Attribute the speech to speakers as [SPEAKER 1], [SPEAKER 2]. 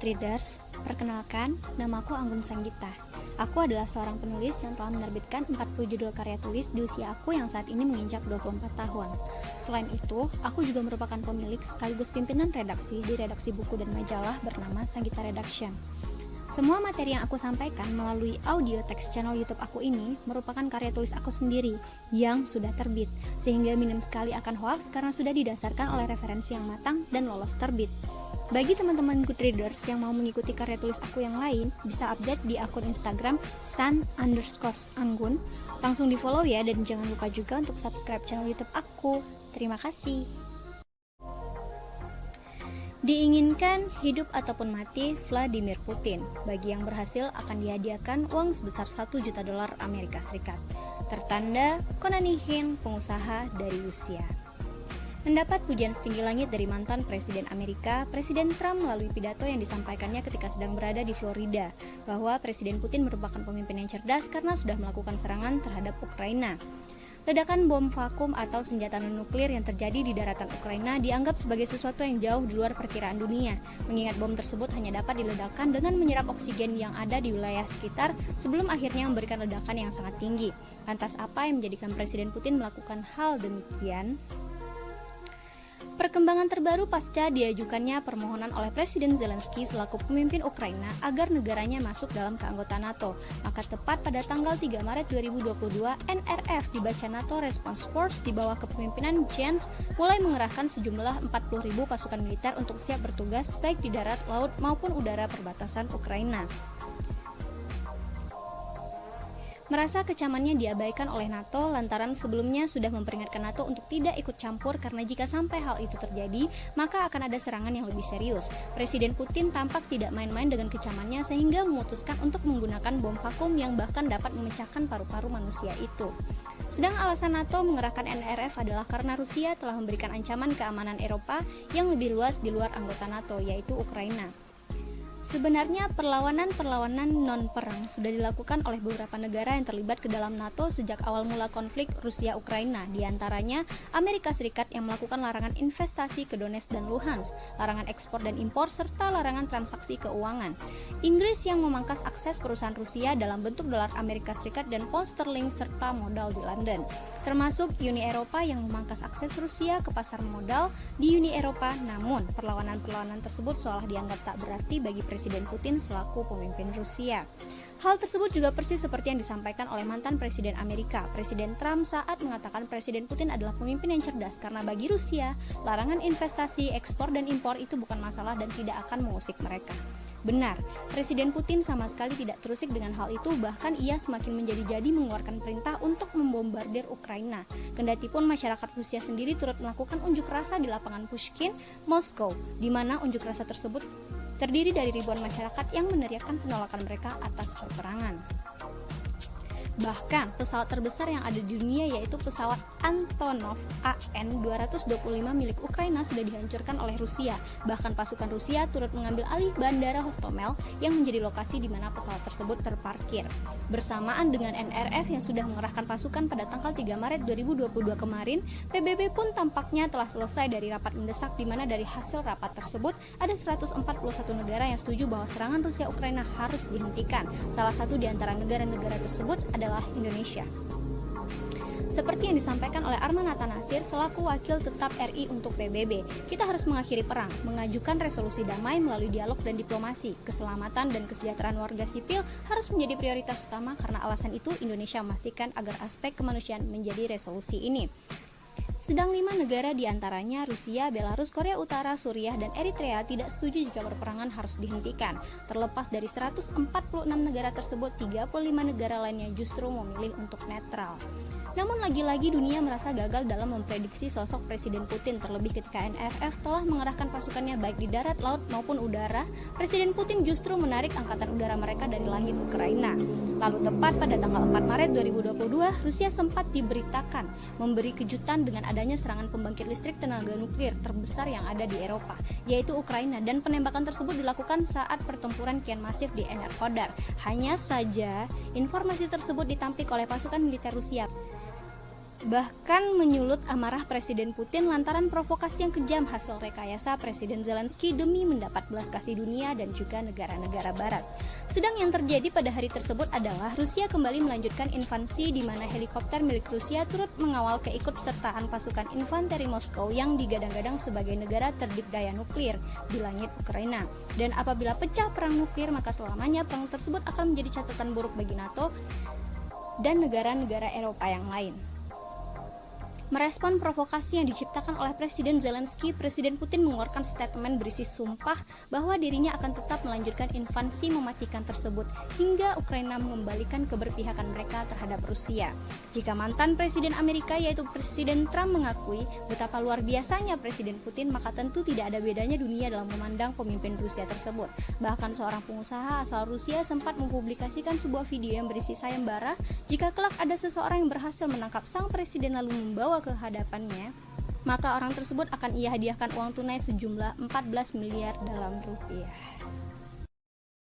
[SPEAKER 1] Good Readers, perkenalkan, namaku Anggun Sanggita. Aku adalah seorang penulis yang telah menerbitkan 40 judul karya tulis di usia aku yang saat ini menginjak 24 tahun. Selain itu, aku juga merupakan pemilik sekaligus pimpinan redaksi di redaksi buku dan majalah bernama Sanggita Redaction. Semua materi yang aku sampaikan melalui audio text channel YouTube aku ini merupakan karya tulis aku sendiri yang sudah terbit, sehingga minim sekali akan hoaks karena sudah didasarkan oleh referensi yang matang dan lolos terbit. Bagi teman-teman good readers yang mau mengikuti karya tulis aku yang lain, bisa update di akun Instagram san_anggun. Langsung di follow ya, dan jangan lupa juga untuk subscribe channel YouTube aku. Terima kasih. Diinginkan hidup ataupun mati Vladimir Putin. Bagi yang berhasil akan dihadiahkan uang sebesar $1 juta Amerika Serikat. Tertanda Konanihin, pengusaha dari Rusia. Mendapat pujian setinggi langit dari mantan Presiden Amerika, Presiden Trump melalui pidato yang disampaikannya ketika sedang berada di Florida, bahwa Presiden Putin merupakan pemimpin yang cerdas karena sudah melakukan serangan terhadap Ukraina. Ledakan bom vakum atau senjata nuklir yang terjadi di daratan Ukraina dianggap sebagai sesuatu yang jauh di luar perkiraan dunia, mengingat bom tersebut hanya dapat diledakkan dengan menyerap oksigen yang ada di wilayah sekitar sebelum akhirnya memberikan ledakan yang sangat tinggi. Lantas apa yang menjadikan Presiden Putin melakukan hal demikian? Perkembangan terbaru pasca diajukannya permohonan oleh Presiden Zelensky selaku pemimpin Ukraina agar negaranya masuk dalam keanggotaan NATO. Maka tepat pada tanggal 3 Maret 2022, NRF dibaca NATO Response Force di bawah kepemimpinan Jens mulai mengerahkan sejumlah 40.000 pasukan militer untuk siap bertugas baik di darat, laut maupun udara perbatasan Ukraina. Merasa kecamannya diabaikan oleh NATO lantaran sebelumnya sudah memperingatkan NATO untuk tidak ikut campur karena jika sampai hal itu terjadi, maka akan ada serangan yang lebih serius. Presiden Putin tampak tidak main-main dengan kecamannya sehingga memutuskan untuk menggunakan bom vakum yang bahkan dapat memecahkan paru-paru manusia itu. Sedang alasan NATO mengerahkan NRF adalah karena Rusia telah memberikan ancaman keamanan Eropa yang lebih luas di luar anggota NATO, yaitu Ukraina. Sebenarnya perlawanan non-perang sudah dilakukan oleh beberapa negara yang terlibat ke dalam NATO sejak awal mula konflik Rusia-Ukraina, diantaranya Amerika Serikat yang melakukan larangan investasi ke Donetsk dan Luhansk, larangan ekspor dan impor, serta larangan transaksi keuangan. Inggris yang memangkas akses perusahaan Rusia dalam bentuk dolar Amerika Serikat dan pound sterling serta modal di London, termasuk Uni Eropa yang memangkas akses Rusia ke pasar modal di Uni Eropa. Namun, perlawanan tersebut seolah dianggap tak berarti bagi Presiden Putin selaku pemimpin Rusia. Hal tersebut juga persis seperti yang disampaikan oleh mantan Presiden Amerika, Presiden Trump, saat mengatakan Presiden Putin adalah pemimpin yang cerdas karena bagi Rusia, larangan investasi, ekspor, dan impor itu bukan masalah dan tidak akan mengusik mereka. Benar, Presiden Putin sama sekali tidak terusik dengan hal itu, bahkan ia semakin menjadi-jadi mengeluarkan perintah untuk membombardir Ukraina. Kendatipun masyarakat Rusia sendiri turut melakukan unjuk rasa di lapangan Pushkin, Moskow, di mana unjuk rasa tersebut terdiri dari ribuan masyarakat yang meneriakkan penolakan mereka atas peperangan. Bahkan pesawat terbesar yang ada di dunia yaitu pesawat Antonov AN-225 milik Ukraina sudah dihancurkan oleh Rusia. Bahkan pasukan Rusia turut mengambil alih bandara Hostomel yang menjadi lokasi di mana pesawat tersebut terparkir. Bersamaan dengan NRF yang sudah mengerahkan pasukan pada tanggal 3 Maret 2022 kemarin, PBB pun tampaknya telah selesai dari rapat mendesak di mana dari hasil rapat tersebut ada 141 negara yang setuju bahwa serangan Rusia Ukraina harus dihentikan. Salah satu di antara negara-negara tersebut adalah Indonesia. Seperti yang disampaikan oleh Arman Nathanasir selaku wakil tetap RI untuk PBB, kita harus mengakhiri perang, mengajukan resolusi damai melalui dialog dan diplomasi. Keselamatan dan kesejahteraan warga sipil harus menjadi prioritas utama karena alasan itu Indonesia memastikan agar aspek kemanusiaan menjadi resolusi ini. Sedang 5 negara diantaranya Rusia, Belarus, Korea Utara, Suriah, dan Eritrea tidak setuju jika perperangan harus dihentikan. Terlepas dari 146 negara tersebut, 35 negara lainnya justru memilih untuk netral. Namun lagi-lagi dunia merasa gagal dalam memprediksi sosok Presiden Putin, terlebih ketika NRF telah mengerahkan pasukannya baik di darat, laut maupun udara. Presiden Putin justru menarik angkatan udara mereka dari langit Ukraina. Lalu tepat pada tanggal 4 Maret 2022, Rusia sempat diberitakan memberi kejutan dengan adanya serangan pembangkit listrik tenaga nuklir terbesar yang ada di Eropa, yaitu Ukraina, dan penembakan tersebut dilakukan saat pertempuran kian masif di Enerhodar. Hanya saja, informasi tersebut ditampik oleh pasukan militer Rusia. bahkan menyulut amarah Presiden Putin lantaran provokasi yang kejam hasil rekayasa Presiden Zelensky demi mendapat belas kasih dunia dan juga negara-negara barat. Sedang yang terjadi pada hari tersebut adalah Rusia kembali melanjutkan invasi di mana helikopter milik Rusia turut mengawal keikutsertaan pasukan infanteri Moskow yang digadang-gadang sebagai negara terdikdaya nuklir di langit Ukraina. Dan apabila pecah perang nuklir, maka selamanya perang tersebut akan menjadi catatan buruk bagi NATO dan negara-negara Eropa yang lain. Merespon provokasi yang diciptakan oleh Presiden Zelensky, Presiden Putin mengeluarkan statement berisi sumpah bahwa dirinya akan tetap melanjutkan invasi mematikan tersebut hingga Ukraina mengembalikan keberpihakan mereka terhadap Rusia. Jika mantan Presiden Amerika yaitu Presiden Trump mengakui betapa luar biasanya Presiden Putin, maka tentu tidak ada bedanya dunia dalam memandang pemimpin Rusia tersebut. Bahkan seorang pengusaha asal Rusia sempat mempublikasikan sebuah video yang berisi sayembara jika kelak ada seseorang yang berhasil menangkap sang presiden lalu membawa ke hadapannya, maka orang tersebut akan ia hadiahkan uang tunai sejumlah 14 miliar dalam rupiah.